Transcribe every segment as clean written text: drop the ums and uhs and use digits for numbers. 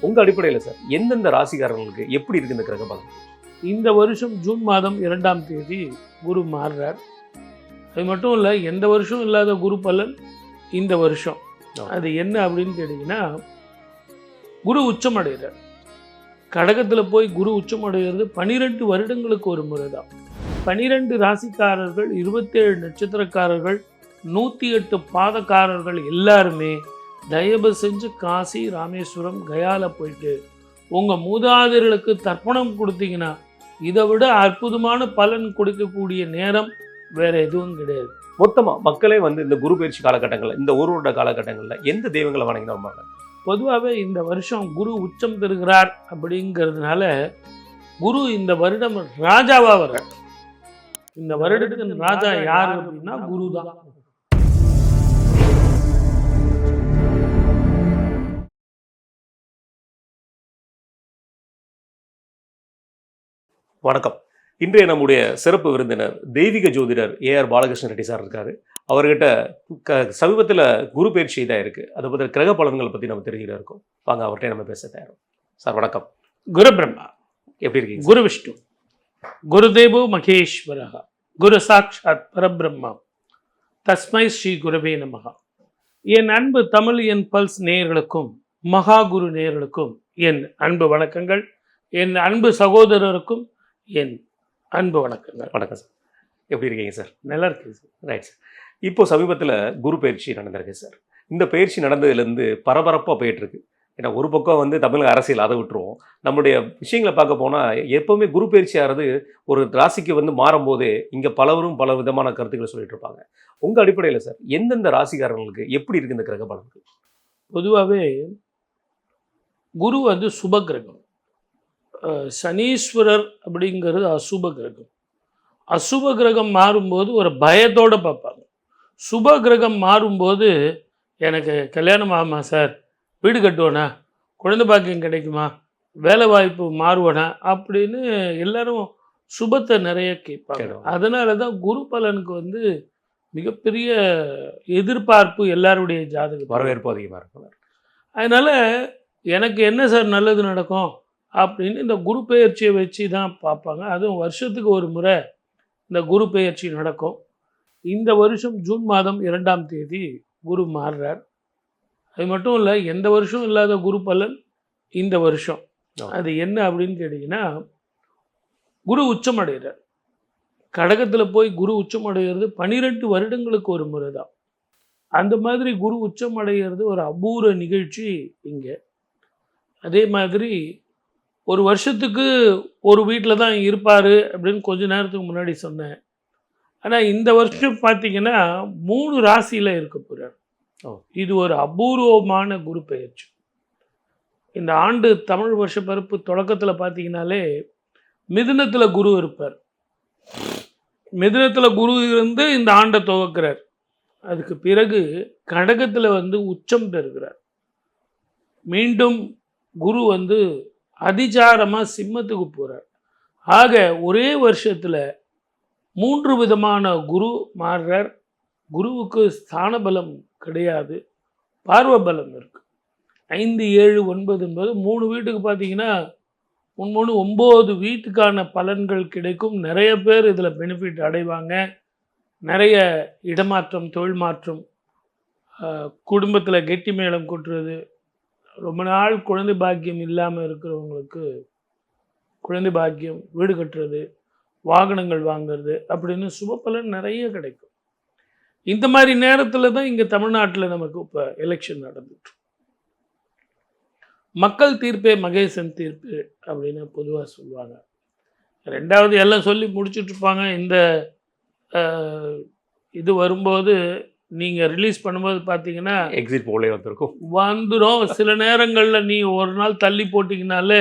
உங்க அடிப்படையில் சார் எந்தெந்த ராசிக்காரங்களுக்கு எப்படி இருக்கு இந்த கிரக பலன்? இந்த வருஷம் ஜூன் மாதம் 2ஆம் தேதி குரு மாறுறார். அது மட்டும் இல்லை, எந்த வருஷம் இல்லாத குரு பலன் இந்த வருஷம். அது என்ன அப்படின்னு கேட்டிங்கன்னா, குரு உச்சம் அடைகிறார். கடகத்தில் போய் குரு உச்சம் அடைகிறது 12 வருடங்களுக்கு ஒரு முறை தான். 12 ராசிக்காரர்கள், 27 நட்சத்திரக்காரர்கள், 108 பாதக்காரர்கள் எல்லாருமே தயவு செஞ்சு காசி, ராமேஸ்வரம், கயாவில் போயிட்டு உங்கள் மூதாதையர்களுக்கு தர்ப்பணம் கொடுத்தீங்கன்னா இதை விட அற்புதமான பலன் கொடுக்கக்கூடிய நேரம் வேற எதுவும் கிடையாது. மொத்தமா மக்களே வந்து இந்த குரு பயிற்சி காலகட்டங்களில், இந்த ஒரு வருட காலகட்டங்களில் எந்த தெய்வங்களை வணங்கினா? பொதுவாகவே இந்த வருஷம் குரு உச்சம் பெறுகிறார் அப்படிங்கிறதுனால குரு இந்த வருடம் ராஜாவா வர்றார். இந்த வருடத்துக்கு ராஜா யார் அப்படின்னா குரு தான். வணக்கம். இன்றைய நம்முடைய சிறப்பு விருந்தினர் தெய்வீக ஜோதிடர் ஏஆர் பாலகிருஷ்ண ரெட்டி சார் இருக்காரு. அவர்கிட்ட சமீபத்தில் குரு பயிற்சி தான் இருக்கு. அதை பற்றி கிரக பலன்களை பற்றி நம்ம தெரிஞ்சுக்கிட்டு இருக்கோம். வாங்க அவர்கிட்ட நம்ம பேச தயாரும். சார் வணக்கம். குரு பிரம்மா எப்படி இருக்கீங்க? குரு விஷ்ணு, குருதேவோ மகேஸ்வரஹ, குரு சாட்சாத் பரபிரம்மா, தஸ்மை ஸ்ரீ குருவே நமஹ. என் அன்பு தமிழ் என் பல்ஸ் நேயர்களுக்கும் மகா குரு நேயர்களுக்கும் என் அன்பு வணக்கங்கள். என் அன்பு சகோதரருக்கும் என் அன்பு வணக்கங்கள். வணக்கம் சார். எப்படி இருக்கீங்க சார்? நல்லா இருக்கு சார். Right sir. இப்போ சமீபத்தில் குரு பயிற்சி நடந்திருக்கு சார். இந்த பயிற்சி நடந்ததுலேருந்து பரபரப்பாக போயிட்டுருக்கு. ஏன்னா ஒரு பக்கம் வந்து தமிழக அரசியல், அதை விட்டுருவோம். நம்முடைய விஷயங்களை பார்க்க போனால் எப்போவுமே குரு பயிற்சி ஆகிறது ஒரு ராசிக்கு வந்து மாறும்போதே இங்கே பலவரும் பல விதமான கருத்துக்களை சொல்லிட்டு இருப்பாங்க. உங்கள் அடிப்படையில் சார் எந்தெந்த ராசிக்காரங்களுக்கு எப்படி இருக்குது இந்த கிரக பலன்கள்? பொதுவாகவே குரு வந்து சுப கிரகம். சனீஸ்வரர் அப்படிங்கிறது அசுப கிரகம். அசுப கிரகம் மாறும்போது ஒரு பயத்தோடு பார்ப்பாங்க. சுப கிரகம் மாறும்போது எனக்கு கல்யாணம் ஆகுமா சார், வீடு கட்டுவேனா, குழந்தை பாக்கியம் கிடைக்குமா, வேலை வாய்ப்பு மாறுவேனா அப்படின்னு எல்லாரும் சுபத்தை நிறைய கேட்பாங்க. அதனால தான் குரு பலனுக்கு வந்து மிகப்பெரிய எதிர்பார்ப்பு எல்லாருடைய ஜாதகம், வரவேற்பு அதிகமாக இருக்கும். அதனால் எனக்கு என்ன சார் நல்லது நடக்கும் அப்படின்னு இந்த குரு பெயர்ச்சியை வச்சு தான் பார்ப்பாங்க. அதுவும் வருஷத்துக்கு ஒரு முறை இந்த குரு பெயர்ச்சி நடக்கும். இந்த வருஷம் ஜூன் மாதம் 2ஆம் தேதி குரு மாறுறார். அது மட்டும் இல்லை, எந்த வருஷம் இல்லாத குரு பலன் இந்த வருஷம். அது என்ன அப்படின்னு கேட்டிங்கன்னா, குரு உச்சம் அடைகிறார். கடகத்தில் போய் குரு உச்சம் அடைகிறது 12 வருடங்களுக்கு ஒரு முறை தான். அந்த மாதிரி குரு உச்சம் அடைகிறது ஒரு அபூர்வ நிகழ்ச்சி இங்கே. அதே மாதிரி ஒரு வருஷத்துக்கு ஒரு வீட்டில் தான் இருப்பார் அப்படின்னு கொஞ்ச நேரத்துக்கு முன்னாடி சொன்னேன். ஆனால் இந்த வருஷம் பார்த்திங்கன்னா 3 ராசியில் இருக்க போகிறார். இது ஒரு அபூர்வமான குரு பெயர்ச்சி. இந்த ஆண்டு தமிழ் வருஷ பருப்பு தொடக்கத்தில் பார்த்திங்கனாலே மிதுனத்தில் குரு இருப்பார். மிதுனத்தில் குரு இருந்து இந்த ஆண்டை துவக்கிறார். அதுக்கு பிறகு கடகத்தில் வந்து உச்சம் பெறுகிறார். மீண்டும் குரு வந்து அதிசாரமாக சிம்மத்துக்கு போகிறார். ஆக ஒரே வருஷத்தில் 3 விதமான குரு மாறுறார். குருவுக்கு ஸ்தான பலம் கிடையாது, பார்வ பலம் இருக்குது. 5, 7, 9 என்பது 3 வீட்டுக்கு பார்த்தீங்கன்னா 9 வீட்டுக்கான பலன்கள் கிடைக்கும். நிறைய பேர் இதில் பெனிஃபிட் அடைவாங்க. நிறைய இடமாற்றம், தொழில் மாற்றம், குடும்பத்தில் கெட்டி மேளம் கொட்டுறது, ரொம்ப நாள் குழந்தை பாக்கியம் இல்லாமல் இருக்கிறவங்களுக்கு குழந்தை பாக்கியம், வீடு கட்டுறது, வாகனங்கள் வாங்கிறது அப்படின்னு சுப பலன் நிறைய கிடைக்கும். இந்த மாதிரி நேரத்தில் தான் இங்கே தமிழ்நாட்டில் நமக்கு இப்போ எலெக்ஷன் நடந்துட்டு. மக்கள் தீர்ப்பே மகேசன் தீர்ப்பு அப்படின்னு பொதுவாக சொல்லுவாங்க. 2வது எல்லாம் சொல்லி முடிச்சுட்ருப்பாங்க. இந்த இது வரும்போது நீங்கள் ரிலீஸ் பண்ணும்போது பார்த்தீங்கன்னா எக்ஸிட் போலே வந்துடும். சில நேரங்களில் நீ ஒரு நாள் தள்ளி போட்டிங்கனாலே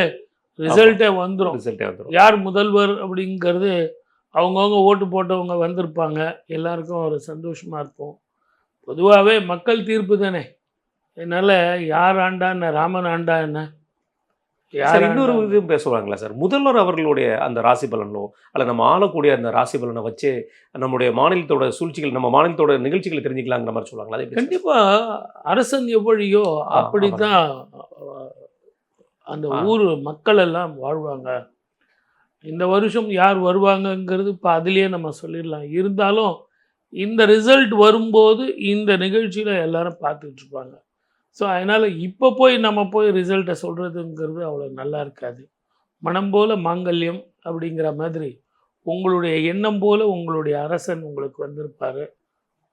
ரிசல்ட்டே வந்துடும். யார் முதல்வர் அப்படிங்கிறது அவங்கவுங்க ஓட்டு போட்டவங்க வந்திருப்பாங்க. எல்லாருக்கும் ஒரு சந்தோஷமாக இருப்போம். பொதுவாகவே மக்கள் தீர்ப்பு தானே. அதனால் யார் ஆண்டா என்ன, ராமன் ஆண்டா என்ன, யார் இன்னொரு இதுவும் பேசுவாங்களா சார்? முதல்வர் அவர்களுடைய அந்த ராசி பலனோ அல்ல நம்ம ஆளக்கூடிய அந்த ராசி பலனை வச்சு நம்முடைய மாநிலத்தோட சூழ்ச்சிகள், நம்ம மாநிலத்தோட நிகழ்ச்சிகளை தெரிஞ்சுக்கலாங்கிற மாதிரி சொல்லுவாங்களா? கண்டிப்பாக அரசன் எவ்வளியோ அப்படி தான் அந்த ஊர் மக்கள் எல்லாம் வாழ்வாங்க. இந்த வருஷம் யார் வருவாங்கங்கிறது இப்போ அதுலேயே நம்ம சொல்லிடலாம். இருந்தாலும் இந்த ரிசல்ட் வரும்போது இந்த நிகழ்ச்சியில் எல்லாரும் பார்த்துட்டு இருப்பாங்க. ஸோ அதனால் இப்போ போய் நம்ம போய் ரிசல்ட்டை சொல்கிறதுங்கிறது அவ்வளோ நல்லா இருக்காது. மனம் போல மாங்கல்யம் அப்படிங்கிற மாதிரி உங்களுடைய எண்ணம் போல உங்களுடைய அரசன் உங்களுக்கு வந்திருப்பார்.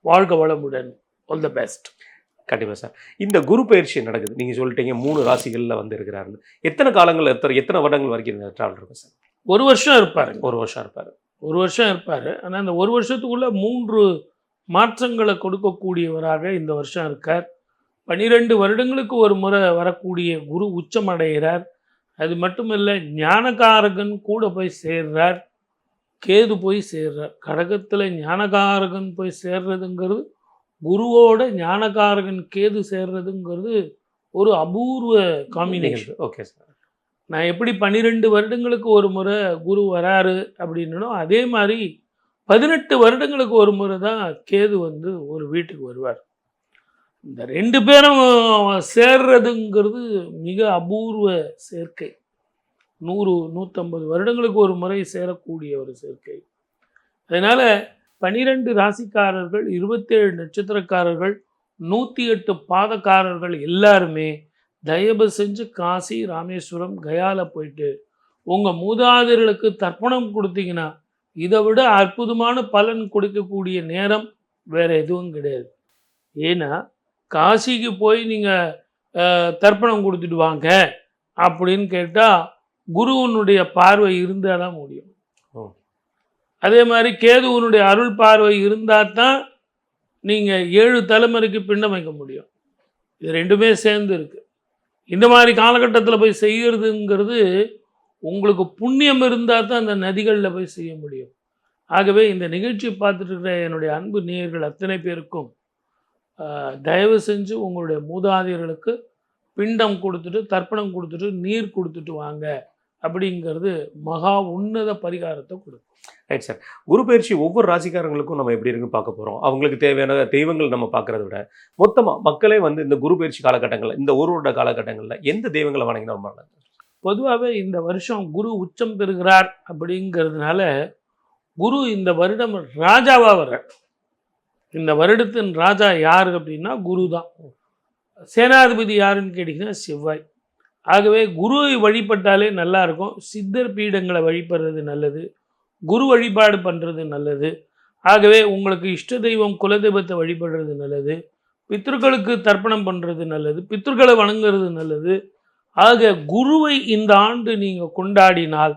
வாழ்க வளமுடன். All the best. கண்டிப்பாக சார். இந்த குரு பயிற்சி நடக்குது, நீங்கள் சொல்லிட்டீங்க 3 ராசிகளில் வந்து இருக்கிறாருன்னு. எத்தனை காலங்கள் எத்தனை வருடங்கள் வரைக்கும் இந்த ட்ராவல் இருக்கும் சார்? 1 வருஷம் இருப்பார். 1 வருஷம் இருப்பார். 1 வருஷம் இருப்பார். ஆனால் அந்த 1 வருஷத்துக்குள்ளே 3 மாற்றங்களை கொடுக்கக்கூடியவராக இந்த வருஷம் இருக்கார். 12 வருடங்களுக்கு ஒரு முறை வரக்கூடிய குரு உச்சம் அடைகிறார். அது மட்டுமில்லை, ஞானகாரகன் கூட போய் சேர்றார். கேது போய் சேர்றார். கடகத்தில் ஞானகாரகன் போய் சேர்றதுங்கிறது, குருவோட ஞானகாரகன் கேது சேர்றதுங்கிறது ஒரு அபூர்வ காம்பினேஷன். Okay sir. நான் எப்படி 12 வருடங்களுக்கு ஒரு முறை குரு வராரு அப்படின்னோ, அதே மாதிரி 18 வருடங்களுக்கு ஒரு முறை தான் கேது வந்து ஒரு வீட்டுக்கு வருவார். இந்த 2 பேரும் சேர்றதுங்கிறது மிக அபூர்வ சேர்க்கை. 100-150 வருடங்களுக்கு ஒரு முறை சேரக்கூடிய ஒரு சேர்க்கை. அதனால் 12 ராசிக்காரர்கள், 27 நட்சத்திரக்காரர்கள், 108 பாதக்காரர்கள் எல்லாருமே தயவு செஞ்சு காசி, ராமேஸ்வரம், கயாவில் போயிட்டு உங்கள் மூதாதையர்களுக்கு தர்ப்பணம் கொடுத்தீங்கன்னா இதை விட அற்புதமான பலன் கொடுக்கக்கூடிய நேரம் வேறு எதுவும் கிடையாது. ஏன்னா காசிக்கு போய் நீங்கள் தர்ப்பணம் கொடுத்துட்டு வாங்க அப்படின்னு கேட்டால் குருவனுடைய பார்வை இருந்தால் தான் முடியும். அதே மாதிரி கேதுவனுடைய அருள் பார்வை இருந்தால் தான் நீங்கள் 7 தலைமுறைக்கு பிண்டம் வைக்க முடியும். இது 2மே சேர்ந்து இருக்குது. இந்த மாதிரி காலகட்டத்தில் போய் செய்கிறதுங்கிறது உங்களுக்கு புண்ணியம் இருந்தால் தான் அந்த நதிகளில் போய் செய்ய முடியும். ஆகவே இந்த நிகழ்ச்சியை பார்த்துட்டு இருக்கிற என்னுடைய அன்பு நேயர்கள் அத்தனை பேருக்கும் தயவு செஞ்சு உங்களுடைய மூதாதையர்களுக்கு பிண்டம் கொடுத்துட்டு, தர்ப்பணம் கொடுத்துட்டு, நீர் கொடுத்துட்டு வாங்க அப்படிங்கிறது மகா உன்னத பரிகாரத்தை கொடுக்கும். Right sir. குரு பயிற்சி ஒவ்வொரு ராசிக்காரங்களுக்கும் நம்ம எப்படி இருக்குன்னு பார்க்க போகிறோம். அவங்களுக்கு தேவையான தெய்வங்கள் நம்ம பார்க்குறத விட மொத்தமாக மக்களே வந்து இந்த குரு பயிற்சி காலகட்டங்களில், இந்த ஒரு வருட காலகட்டங்களில் எந்த தெய்வங்களை வணங்கினா ரொம்ப நல்லது? பொதுவாகவே இந்த வருஷம் குரு உச்சம் பெறுகிறார் அப்படிங்கிறதுனால குரு இந்த வருடம் ராஜாவாக வர்றார். இந்த வருடத்தின் ராஜா யார் அப்படின்னா குரு தான். சேனாதிபதி யாருன்னு கேட்டிங்கன்னா செவ்வாய். ஆகவே குருவை வழிபட்டாலே நல்லா இருக்கும். சித்தர் பீடங்களை வழிபடுறது நல்லது, குரு வழிபாடு பண்ணுறது நல்லது. ஆகவே உங்களுக்கு இஷ்ட தெய்வம் குலதெய்வத்தை வழிபடுறது நல்லது, பித்ருக்களுக்கு தர்ப்பணம் பண்ணுறது நல்லது, பித்ருக்களை வணங்குறது நல்லது. ஆக குருவை இந்த ஆண்டு நீங்கள் கொண்டாடினால்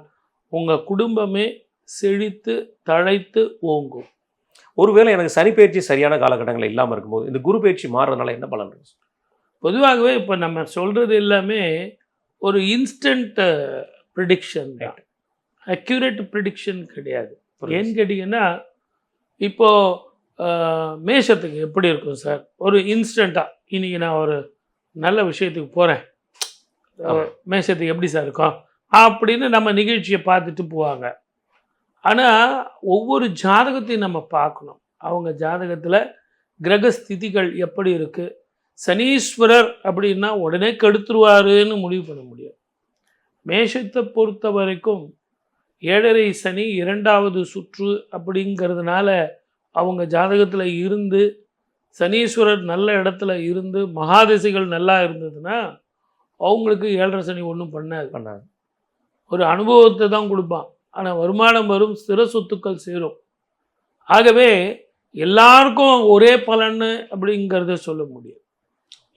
உங்கள் குடும்பமே செழித்து தழைத்து ஓங்கும். ஒருவேளை எனக்கு சனி பயிற்சி சரியான காலகட்டங்களில் இல்லாமல் இருக்கும்போது இந்த குரு பயிற்சி மாறுறதுனால என்ன பலன் இருக்கு? பொதுவாகவே இப்போ நம்ம சொல்கிறது எல்லாமே ஒரு இன்ஸ்டன்ட் ப்ரிடிக்ஷன் தான், அக்யூரேட் ப்ரிடிக்ஷன் கிடையாது. ஏன்னு கேட்டிங்கன்னா இப்போது மேஷத்துக்கு எப்படி இருக்கும் சார், ஒரு இன்ஸ்டண்ட்டாக இன்றைக்கி நான் ஒரு நல்ல விஷயத்துக்கு போகிறேன், மேஷத்துக்கு எப்படி சார் இருக்கும் அப்படின்னு நம்ம நிகழ்ச்சியை பார்த்துட்டு போவாங்க. ஆனால் ஒவ்வொரு ஜாதகத்தையும் நம்ம பார்க்கணும். அவங்க ஜாதகத்தில் கிரகஸ்திதிகள் எப்படி இருக்குது, சனீஸ்வரர் அப்படின்னா உடனே கெடுத்துருவாருன்னு முடிவு பண்ண முடியும். மேஷத்தை பொறுத்த வரைக்கும் 7.5 சனி 2வது சுற்று அப்படிங்கிறதுனால அவங்க ஜாதகத்தில் இருந்து சனீஸ்வரர் நல்ல இடத்துல இருந்து மகாதிசைகள் நல்லா இருந்ததுன்னா அவங்களுக்கு 7.5 சனி ஒன்றும் பண்ணாது. ஒரு அனுபவத்தை தான் கொடுப்பான். ஆனால் வருமானம் வரும், ஸ்திர சொத்துக்கள் சேரும். ஆகவே எல்லாருக்கும் ஒரே பலன்னு அப்படிங்கிறத சொல்ல முடியும்.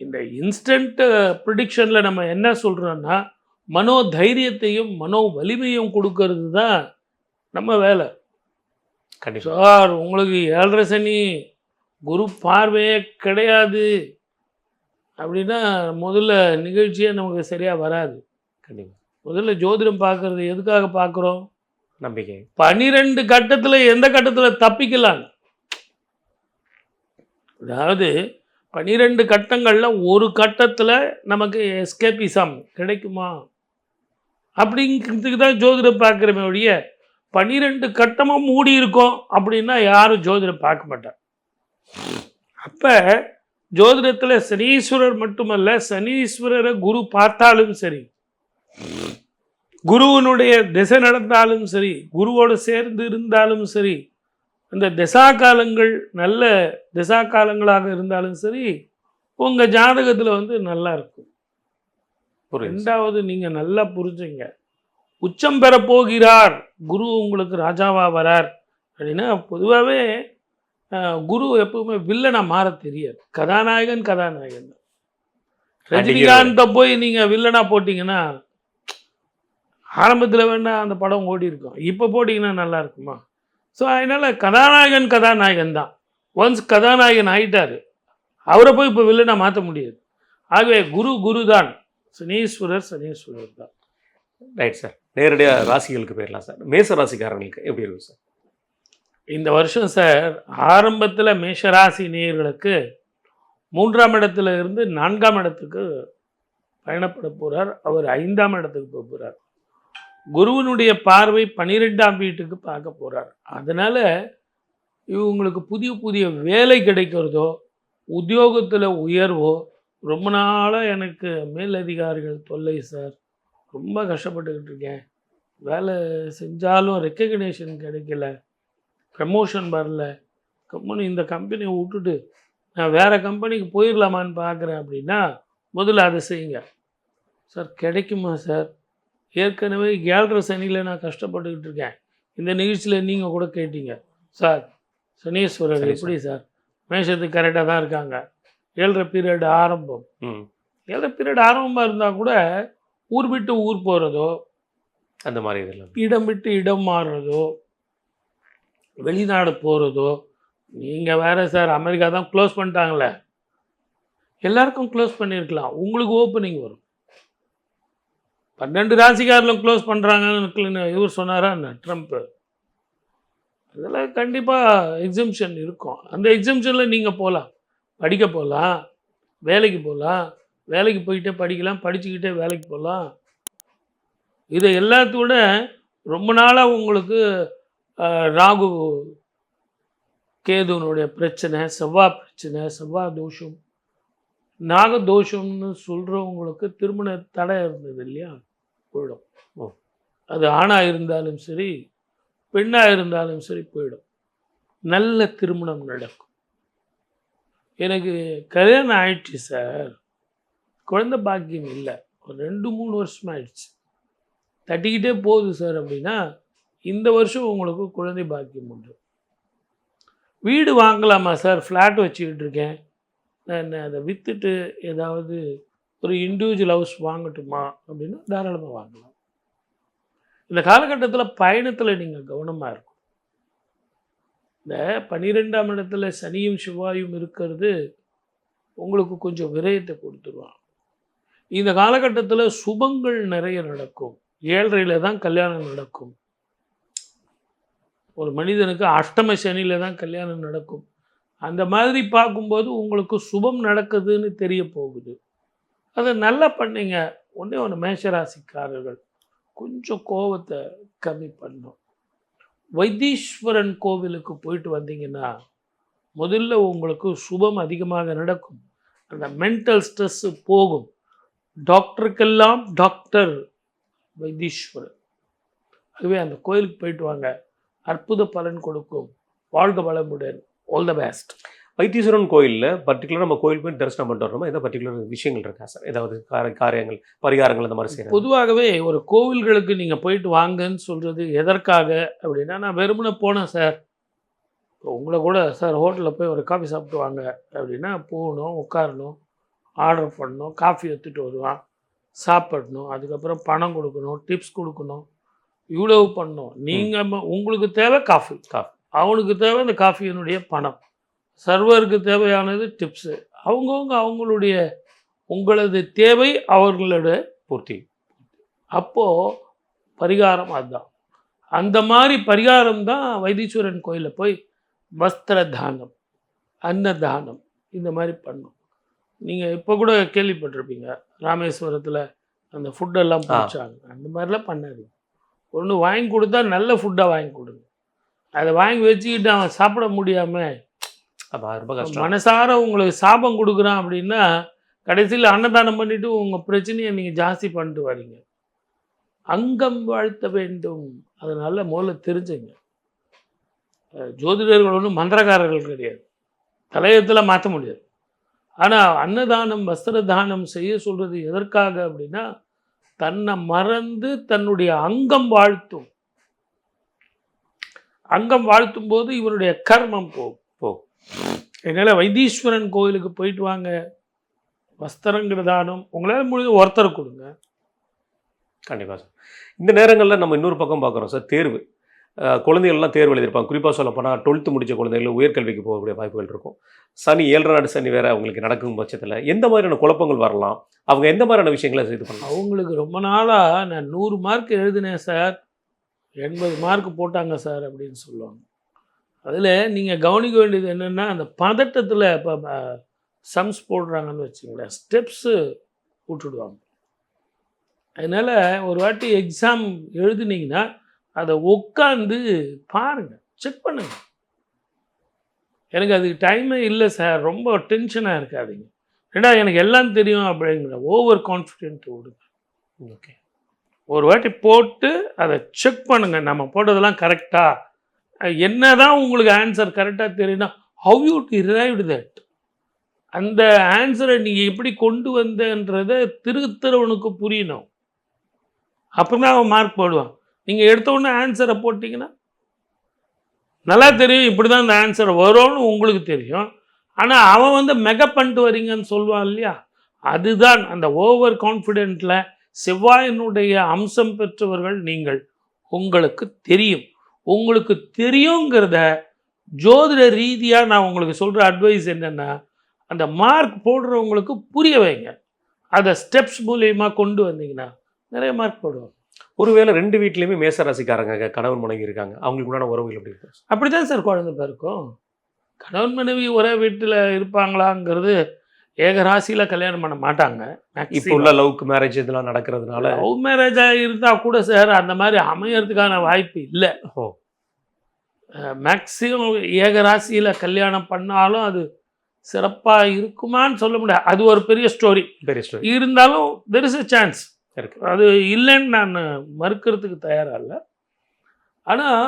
இந்த இன்ஸ்டன்ட் ப்ரிடிக்ஷனில் நம்ம என்ன சொல்கிறோன்னா மனோ தைரியத்தையும் மனோ வலிமையும் கொடுக்கறது தான் நம்ம வேலை. சார் உங்களுக்கு 7.5 சனி குரு பார்வையே கிடையாது அப்படின்னா முதல்ல நிகழ்ச்சியே நமக்கு சரியாக வராது. கண்டிப்பாக முதல்ல ஜோதிடம் பார்க்குறது எதுக்காக பார்க்குறோம்? நம்பிக்கை. 12 கட்டத்தில் எந்த கட்டத்தில் தப்பிக்கலாம்? அதாவது 12 கட்டங்களில் ஒரு கட்டத்தில் நமக்கு எஸ்கேபிசம் கிடைக்குமா அப்படிங்கிறதுக்கு தான் ஜோதிடம் பார்க்குறமே ஒழிய 12 கட்டமும் மூடி இருக்கும் அப்படின்னா யாரும் ஜோதிடம் பார்க்க மாட்டார். அப்போ ஜோதிடத்தில் சனீஸ்வரர் மட்டுமல்ல, சனீஸ்வரரை குரு பார்த்தாலும் சரி, குருவினுடைய திசை நடந்தாலும் சரி, குருவோடு சேர்ந்து இருந்தாலும் சரி, அந்த திசா காலங்கள் நல்ல திசா காலங்களாக இருந்தாலும் சரி, உங்கள் ஜாதகத்தில் வந்து நல்லா இருக்கும். புரியுது. ரெண்டாவது நீங்கள் நல்லா புரிஞ்சுங்க, உச்சம் பெற போகிறார் குரு, உங்களுக்கு ராஜாவா வரார் அப்படின்னா பொதுவாகவே குரு எப்பவுமே வில்லனா மாற தெரியாது. கதாநாயகன் கதாநாயகன் தான். ரஜினிகாந்தை போய் நீங்கள் வில்லனா போட்டிங்கன்னா ஆரம்பத்தில் வேணா அந்த படம் ஓடி இருக்கும், இப்போ போட்டிங்கன்னா நல்லா இருக்குமா? ஸோ அதனால் கதாநாயகன் கதாநாயகன் தான். ஒன்ஸ் கதாநாயகன் ஆகிட்டார், அவரை போய் இப்போ வில்லனா மாற்ற முடியாது. ஆகவே குரு குரு தான், சனீஸ்வரர் சனீஸ்வரர் தான். Right sir. நேரடியாக ராசிகளுக்கு போயிடலாம் சார். மேச ராசிக்காரங்களுக்கு எப்படி இருக்கும் சார் இந்த வருஷம் சார்? ஆரம்பத்தில் மேஷராசி நேயர்களுக்கு 3ஆம் இடத்துல இருந்து 4ஆம் இடத்துக்கு பயணப்பட போகிறார். அவர் 5ஆம் இடத்துக்கு போக போகிறார். குருவினுடைய பார்வை 12ஆம் வீட்டுக்கு பார்க்க போகிறார். அதனால் இவங்களுக்கு புதிய புதிய வேலை கிடைக்கிறதோ, உத்தியோகத்தில் உயர்வோ, ரொம்ப நாளாக எனக்கு மேலதிகாரிகள் தொல்லை சார், ரொம்ப கஷ்டப்பட்டுக்கிட்டு இருக்கேன், வேலை செஞ்சாலும் ரெக்கக்னேஷன் கிடைக்கல, ப்ரமோஷன் வரல, கம்பெனி இந்த கம்பெனியை விட்டுட்டு நான் வேறு கம்பெனிக்கு போயிடலாமான்னு பார்க்குறேன் அப்படின்னா முதல்ல அதை செய்யுங்க. சார் கிடைக்குமா சார்? ஏற்கனவே 7.5 சனியில் நான் கஷ்டப்பட்டுக்கிட்டு இருக்கேன். இந்த நிகழ்ச்சியில் நீங்கள் கூட கேட்டீங்க சார், சனீஸ்வரர் எப்படி சார்? மேஷத்துக்கு கரெக்டாக தான் இருக்காங்க. 7.5 பீரியட் ஆரம்பம். 7.5 பீரியட் ஆரம்பமாக இருந்தால் கூட ஊர் விட்டு ஊர் போகிறதோ, அந்த மாதிரி இதெல்லாம் இடம் விட்டு இடம் மாறுறதோ, வெளிநாடு போகிறதோ. நீங்கள் வேறு சார், அமெரிக்கா தான் க்ளோஸ் பண்ணிட்டாங்களே, எல்லாருக்கும் க்ளோஸ் பண்ணியிருக்கலாம், உங்களுக்கு ஓப்பனிங் வரும். 12 ராசிக்காரில் க்ளோஸ் பண்ணுறாங்கன்னு இவர் சொன்னாரா என்ன, ட்ரம்ப்பு? அதில் கண்டிப்பாக எக்ஸம்ஷன் இருக்கும். அந்த எக்ஸம்ஷனில் நீங்கள் போகலாம், படிக்க போகலாம், வேலைக்கு போகலாம், வேலைக்கு போயிட்டே படிக்கலாம், படிச்சுக்கிட்டே வேலைக்கு போகலாம். இதை எல்லாத்தோட ரொம்ப நாளாக உங்களுக்கு ராகு கேதுனுடைய பிரச்சனை, செவ்வாய் பிரச்சனை, செவ்வாய் தோஷம், நாகதோஷம்னு சொல்கிறவங்களுக்கு திருமண தடை இருந்தது இல்லையா, போயிடும். அது ஆணாக இருந்தாலும் சரி, பெண்ணாக இருந்தாலும் சரி போயிடும். நல்ல திருமணம் நடக்கும். எனக்கு கல்யாணம் ஆயிடுச்சு சார், குழந்தை பாக்கியம் இல்லை, ஒரு 2-3 வருஷம் ஆயிடுச்சு, தட்டிக்கிட்டே போகுது சார் அப்படின்னா இந்த வருஷம் உங்களுக்கு குழந்தை பாக்கியம் உண்டு. வீடு வாங்கலாமா சார்? ஃப்ளாட் வச்சுக்கிட்டு இருக்கேன், நான் அதை விற்றுட்டு ஏதாவது ஒரு இண்டிவிஜுவல் ஹவுஸ் வாங்கட்டுமா அப்படின்னா தாராளமாக வாங்கலாம். இந்த காலகட்டத்தில் பயணத்தில் நீங்கள் கவனமாக இருக்கும். இந்த 12ஆம் இடத்துல சனியும் செவ்வாயும் இருக்கிறது உங்களுக்கு கொஞ்சம் விரயத்தை கொடுத்துருவான். இந்த காலகட்டத்தில் சுபங்கள் நிறைய நடக்கும். 7.5 தான் கல்யாணம் நடக்கும். ஒரு மனிதனுக்கு அஷ்டம சனியில் தான் கல்யாணம் நடக்கும். அந்த மாதிரி பார்க்கும்போது உங்களுக்கு சுபம் நடக்குதுன்னு தெரிய போகுது. அதை நல்லா பண்ணீங்க. ஒன்று மேஷராசிக்காரர்கள் கொஞ்சம் கோபத்தை கம்மி பண்ணணும். வைத்தீஸ்வரன் கோவிலுக்கு போயிட்டு வந்தீங்கன்னா முதல்ல உங்களுக்கு சுபம் அதிகமாக நடக்கும். அந்த மென்டல் ஸ்ட்ரெஸ்ஸு போகும். டாக்டருக்கெல்லாம் டாக்டர் வைத்தீஸ்வரன். ஆகவே அந்த கோயிலுக்கு போயிட்டு வாங்க, அற்புத பலன் கொடுக்கும். வாழ்க வளமுடன். All the best. வைத்தீஸ்வரன் கோயிலில் பர்டிகுலராக நம்ம கோயில் போய் தரிசனம் பண்ணிட்டு வரணுமா? எதாவது பர்டிகுலர் விஷயங்கள் இருக்கா சார்? ஏதாவது காரியங்கள் பரிகாரங்கள் அந்த மாதிரி செய்யணும்? பொதுவாகவே ஒரு கோவில்களுக்கு நீங்கள் போயிட்டு வாங்கன்னு சொல்கிறது எதற்காக அப்படின்னா, நான் வெறுமனே போனேன் சார், இப்போ உங்களை கூட சார் ஹோட்டலில் போய் ஒரு காஃபி சாப்பிட்டு வாங்க அப்படின்னா போகணும், உட்காரணும், ஆர்டர் பண்ணணும், காஃபி எடுத்துகிட்டு வருவான், சாப்பிடணும், அதுக்கப்புறம் பணம் கொடுக்கணும், டிப்ஸ் கொடுக்கணும், இவ்வளவு பண்ணணும். நீங்கள் உங்களுக்கு தேவை காஃபி, அவனுக்கு தேவை இந்த காஃபியினுடைய பணம், சர்வருக்கு தேவையானது டிப்ஸு. அவங்கவுங்க அவங்களுடைய உங்களது தேவை அவர்களோட பூர்த்தி. அப்போது பரிகாரம் அதுதான். அந்த மாதிரி பரிகாரம் தான் வைத்தீஸ்வரன் கோயிலில் போய் வஸ்திர தானம், அன்னதானம் இந்த மாதிரி பண்ணும். நீங்கள் இப்போ கூட கேள்விப்பட்டிருப்பீங்க, ராமேஸ்வரத்தில் அந்த ஃபுட்டெல்லாம் பிடிச்சாங்க. அந்த மாதிரிலாம் பண்ணாதீங்க. ஒன்று வாங்கி கொடுத்தா நல்ல ஃபுட்டாக வாங்கி கொடுங்க. அதை வாங்கி வச்சுக்கிட்டு அவன் சாப்பிட முடியாமல் ரொம்ப கஷ்டம். மனசார உங்களுக்கு சாபம் கொடுக்குறான் அப்படின்னா கடைசியில் அன்னதானம் பண்ணிவிட்டு உங்கள் பிரச்சனையை நீங்கள் ஜாஸ்தி பண்ணிட்டு வரீங்க. அங்கம் வாழ்த்த வேண்டும். அதனால முதல்ல தெரிஞ்சுங்க. ஜோதிடர்கள் ஒன்றும் மந்திரக்காரர்கள் கிடையாது. தலையத்தில் மாற்ற முடியாது. ஆனால் அன்னதானம் வஸ்திர தானம் செய்ய சொல்கிறது எதற்காக அப்படின்னா, தன்னை மறந்து தன்னுடைய அங்கம் வாழ்த்தும். அங்கம் வாழ்த்தும் போது இவருடைய கர்மம் போகும். என்னால் வைத்தீஸ்வரன் கோயிலுக்கு போயிட்டு வாங்க, வஸ்திரங்கிற தானம் உங்களால் முடிஞ்ச ஒருத்தர் கொடுங்க. கண்டிப்பாக சார். இந்த நேரங்களில் நம்ம இன்னொரு பக்கம் பார்க்குறோம் சார், தேர்வு. குழந்தைகள்லாம் தேர்வு எழுதியிருப்பாங்க. குறிப்பாக சொல்ல போனால் 12th முடித்த குழந்தைகள் உயர்கல்விக்கு போகக்கூடிய வாய்ப்புகள் இருக்கும். சனி 7 நாடு சனி வேறு அவங்களுக்கு நடக்கும் பட்சத்தில் எந்த மாதிரியான குழப்பங்கள் வரலாம்? அவங்க எந்த மாதிரியான விஷயங்களை இது பண்ணலாம்? அவங்களுக்கு ரொம்ப நாளாக நான் 100 மார்க் எழுதினேன் சார், 80 மார்க் போட்டாங்க சார் அப்படின்னு சொல்லுவாங்க. அதில் நீங்கள் கவனிக்க வேண்டியது என்னென்னா, அந்த பதட்டத்தில் இப்போ சம்ஸ் போடுறாங்கன்னு வச்சுங்களேன், ஸ்டெப்ஸு விட்டுடுவாங்க. அதனால் ஒரு வாட்டி எக்ஸாம் எழுதுனீங்கன்னா அதை உட்காந்து பாருங்கள், செக் பண்ணுங்க. எனக்கு அதுக்கு டைமே இல்லை சார், ரொம்ப டென்ஷனாக இருக்காதிங்க. ஏன்னா எனக்கு எல்லாம் தெரியும் அப்படிங்கிற ஓவர் கான்ஃபிடென்ட் விடுங்க. ஓகே, ஒரு வாட்டி போட்டு அதை செக் பண்ணுங்கள், நம்ம போட்டதெல்லாம் கரெக்டாக. என்ன தான் உங்களுக்கு ஆன்சர் கரெக்டாக தெரியும்னா, ஹவ் யூ டிரைவ்டு தட், அந்த ஆன்சரை நீங்கள் எப்படி கொண்டு வந்தன்றதை திருத்தரவனுக்கு புரியணும். அப்போ தான் அவன் மார்க் போடுவான். நீங்கள் எடுத்த உடனே ஆன்சரை போட்டிங்கன்னா, நல்லா தெரியும் இப்படி தான் இந்த ஆன்சர் வரும்னு உங்களுக்கு தெரியும். ஆனால் அவன் வந்து மெகப் பண்ணிட்டு வரீங்கன்னு சொல்லுவான் இல்லையா, அதுதான் அந்த ஓவர் கான்ஃபிடென்ட்டில் செவ்வாயினுடைய அம்சம் பெற்றவர்கள் நீங்கள். உங்களுக்கு தெரியும், உங்களுக்கு தெரியுங்கிறத ஜோதிட ரீதியாக நான் உங்களுக்கு சொல்கிற அட்வைஸ் என்னென்னா, அந்த மார்க் போடுறவங்களுக்கு புரிய வைங்க. அதை ஸ்டெப்ஸ் மூலியமாக கொண்டு வந்தீங்கன்னா நிறைய மார்க் போடுவாங்க. ஒருவேளை 2 வீட்லேயுமே மேசராசிக்காரங்க கணவன் மனைவி இருக்காங்க, அவங்களுக்கு உண்டான உறவுகள் எப்படி இருக்கு? அப்படி தான் சார் குழந்தை பிறக்கும். கணவன் மனைவி ஒரே வீட்டில் இருப்பாங்களாங்கிறது, ஏக ராசியில் கல்யாணம் பண்ண மாட்டாங்க. இப்போ உள்ள லவ்க்கு மேரேஜ் இதெல்லாம் நடக்கிறதுனால, லவ் மேரேஜாக இருந்தால் கூட சார் அந்த மாதிரி அமையறதுக்கான வாய்ப்பு இல்லை. மேக்ஸிமம் ஏக ராசியில் கல்யாணம் பண்ணாலும் அது சிறப்பாக இருக்குமான்னு சொல்ல முடியாது. அது ஒரு பெரிய ஸ்டோரி. இருந்தாலும் தெர் இஸ் எ சான்ஸ் இருக்கு. அது இல்லைன்னு நான் மறுக்கிறதுக்கு தயாராக இல்லை. ஆனால்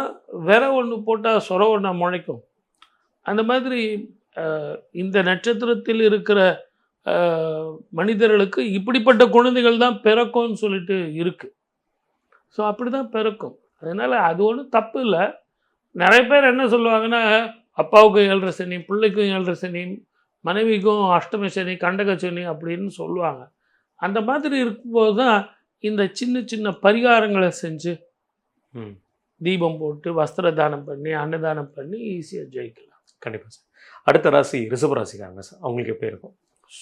வேற ஒன்று போட்டால் சொர ஒன்றா முளைக்கும். அந்த மாதிரி இந்த நட்சத்திரத்தில் இருக்கிற மனிதர்களுக்கு இப்படிப்பட்ட குழந்தைகள் தான் பிறக்கும்னு சொல்லிட்டு இருக்குது. ஸோ அப்படி தான் பிறக்கும். அதனால் அது ஒன்றும் தப்பு இல்லை. நிறைய பேர் என்ன சொல்லுவாங்கன்னா, அப்பாவுக்கும் 7.5 சனி, பிள்ளைக்கும் 7.5 சனி, மனைவிக்கும் அஷ்டம சனி, கண்டக சனி அப்படின்னு சொல்லுவாங்க. அந்த மாதிரி இருக்கும்போது தான் இந்த சின்ன சின்ன பரிகாரங்களை செஞ்சு தீபம் போட்டு வஸ்திர தானம் பண்ணி அன்னதானம் பண்ணி ஈஸியாக ஜெயிக்கலாம். கண்டிப்பாக சார். அடுத்த ராசி ரிஷப ராசிக்காரங்க சார், அவங்களுக்கு எப்படி இருக்கும்?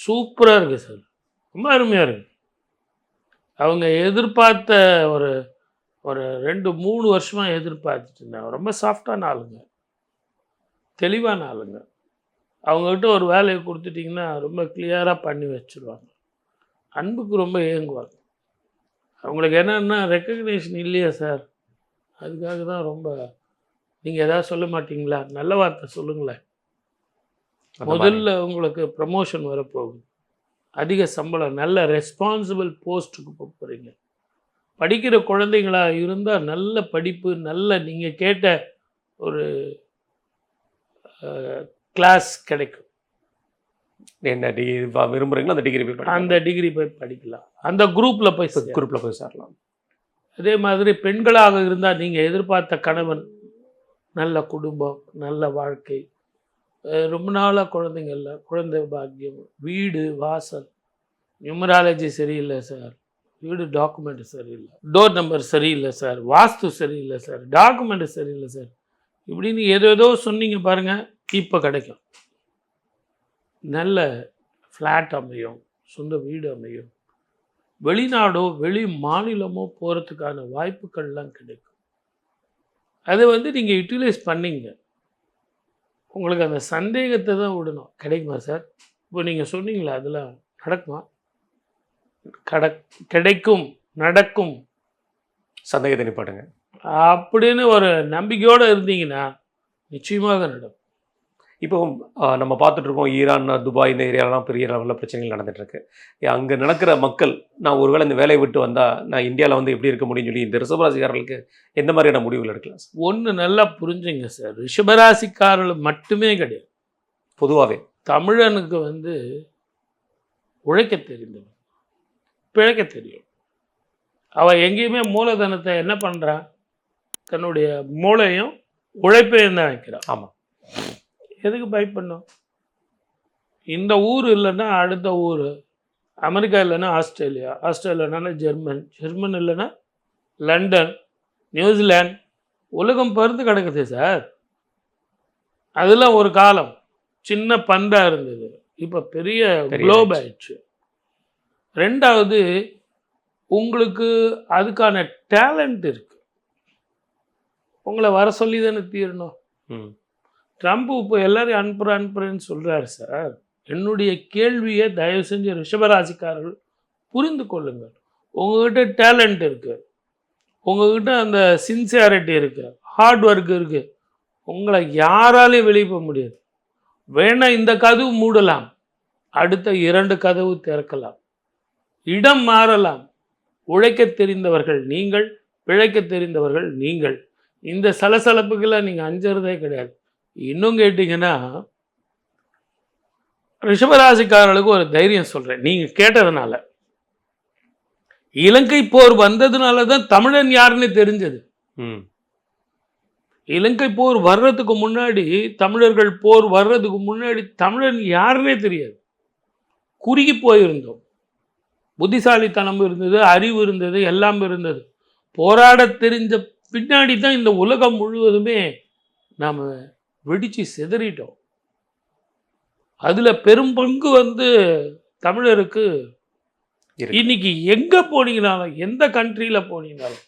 சூப்பராக இருக்குது சார், ரொம்ப அருமையாக இருக்குது. அவங்க எதிர்பார்த்த ஒரு 2-3 வருஷமாக எதிர்பார்த்துட்டு இருந்தாங்க. ரொம்ப சாஃப்டான ஆளுங்க, தெளிவான ஆளுங்க. அவங்ககிட்ட ஒரு வேலையை கொடுத்துட்டிங்கன்னா ரொம்ப கிளியராக பண்ணி வச்சுருவாங்க. அன்புக்கு ரொம்ப ஏங்குவாங்க. அவங்களுக்கு என்னென்னா ரெக்கக்னேஷன் இல்லையா சார், அதுக்காக தான் ரொம்ப. நீங்கள் எதாவது சொல்ல மாட்டிங்களா, நல்ல வார்த்தை சொல்லுங்களேன். முதல்ல உங்களுக்கு ப்ரமோஷன் வரப்போகுது, அதிக சம்பளம், நல்ல ரெஸ்பான்சிபிள் போஸ்ட்டுக்கு போக போகிறீங்க. படிக்கிற குழந்தைங்களாக இருந்தால் நல்ல படிப்பு, நல்ல நீங்கள் கேட்ட ஒரு கிளாஸ் கிடைக்கும். என்ன விரும்புகிறீங்களோ அந்த டிகிரி போய் படிக்கலாம், அந்த குரூப்பில் போய் சேரலாம். அதே மாதிரி பெண்களாக இருந்தால் நீங்கள் எதிர்பார்த்த கணவன், நல்ல குடும்பம், நல்ல வாழ்க்கை, ரொம்ப நாளாக குழந்தைங்க இல்லை, குழந்தை பாக்கியம், வீடு வாசல். நியூமராலஜி சரியில்லை சார், வீடு டாக்குமெண்ட் சரியில்லை, டோர் நம்பர் சரியில்லை சார், வாஸ்து சரியில்லை சார், டாக்குமெண்ட் சரியில்லை சார், இப்படின்னு ஏதோ சொன்னீங்க பாருங்கள், இப்போ கிடைக்கும். நல்ல ஃப்ளாட் அமையும், சொந்த வீடு அமையும், வெளிநாடோ வெளி மாநிலமோ போகிறதுக்கான வாய்ப்புகள்லாம் கிடைக்கும். அதை நீங்கள் யூட்டிலைஸ் பண்ணிங்க. உங்களுக்கு அந்த சந்தேகத்தை தான் விடணும். கிடைக்குமா சார், இப்போ நீங்கள் சொன்னீங்களா, அதெல்லாம் நடக்குமா? கிடைக்கும், நடக்கும். சந்தேகத்தை நிப்பாட்டுங்க அப்படின்னு ஒரு நம்பிக்கையோடு இருந்தீங்கன்னா நிச்சயமாக நடக்கும். இப்போ நம்ம பார்த்துட்டு இருக்கோம் ஈரான், துபாய் இந்த ஏரியாலாம் பெரிய லெவலில் பிரச்சனைகள் நடந்துட்டு இருக்கு. அங்கே நடக்கிற மக்கள் நான் ஒருவேளை இந்த வேலையை விட்டு வந்தால் நான் இந்தியாவில் வந்து எப்படி இருக்க முடியும்னு சொல்லி இந்த ரிஷபராசிக்காரர்களுக்கு எந்த மாதிரியான முடிவுகள் எடுக்கலாம் சார்? ஒன்று நல்லா புரிஞ்சுங்க சார், ரிஷபராசிக்காரர்கள் மட்டுமே கிடையாது, பொதுவாகவே தமிழனுக்கு வந்து உழைக்க தெரிந்தவன், பிழைக்க தெரியும். அவன் எங்கேயுமே மூலதனத்தை என்ன பண்ணுறான், தன்னுடைய மூளையும் உழைப்பையும் தான் வைக்கிறான். ஆமாம். எதுக்கு பயப்படணும்? இந்த ஊர் இல்லைன்னா அடுத்த ஊர், அமெரிக்கா இல்லைன்னா ஆஸ்திரேலியா, ஆஸ்திரேலியானா ஜெர்மன், ஜெர்மன் இல்லைன்னா லண்டன், நியூசிலாந்து, உலகம் பறந்து கிடக்குது சார். அதெல்லாம் ஒரு காலம் சின்ன பந்தாக இருந்தது, இப்போ பெரிய குளோப் ஆயிடுச்சு. ரெண்டாவது, உங்களுக்கு அதுக்கான டேலண்ட் இருக்கு, உங்களை வர சொல்லி தானே தீரணும். ட்ரம்ப் இப்போ எல்லாரையும் அனுப்புறேன்னு சொல்கிறாரு சார். என்னுடைய கேள்வியை தயவு செஞ்சு ரிஷபராசிக்காரர்கள் புரிந்து கொள்ளுங்கள். உங்ககிட்ட டேலண்ட் இருக்குது, உங்ககிட்ட அந்த சின்சியாரிட்டி இருக்குது, ஹார்ட் ஒர்க் இருக்குது, உங்களை யாராலையும் வெளியே போக முடியாது. வேணா இந்த கதவு மூடலாம், அடுத்த 2 கதவு திறக்கலாம், இடம் மாறலாம். உழைக்க தெரிந்தவர்கள் நீங்கள், பிழைக்க தெரிந்தவர்கள் நீங்கள். இந்த சலசலப்புக்கெல்லாம் நீங்கள் அஞ்சுறதே கிடையாது. இன்னும் கேட்டிங்கன்னா, ரிஷபராசிக்காரர்களுக்கு ஒரு தைரியம் சொல்கிறேன், நீங்கள் கேட்டதுனால. இலங்கை போர் வந்ததுனால தான் தமிழன் யாருன்னு தெரிஞ்சது. இலங்கை போர் வர்றதுக்கு முன்னாடி, தமிழர்கள் போர் வர்றதுக்கு முன்னாடி தமிழன் யாருன்னே தெரியாது. குறுகி போயிருந்தோம். புத்திசாலித்தனம் இருந்தது, அறிவு இருந்தது, எல்லாம் இருந்தது. போராட தெரிஞ்ச பின்னாடி தான் இந்த உலகம் முழுவதுமே நாம் வெடித்து சிதறிட்டோம். அதில் பெரும் பங்கு வந்து தமிழருக்கு. இன்னைக்கு எங்கே போனீங்கனாலும், எந்த கண்ட்ரியில் போனீங்கனாலும்,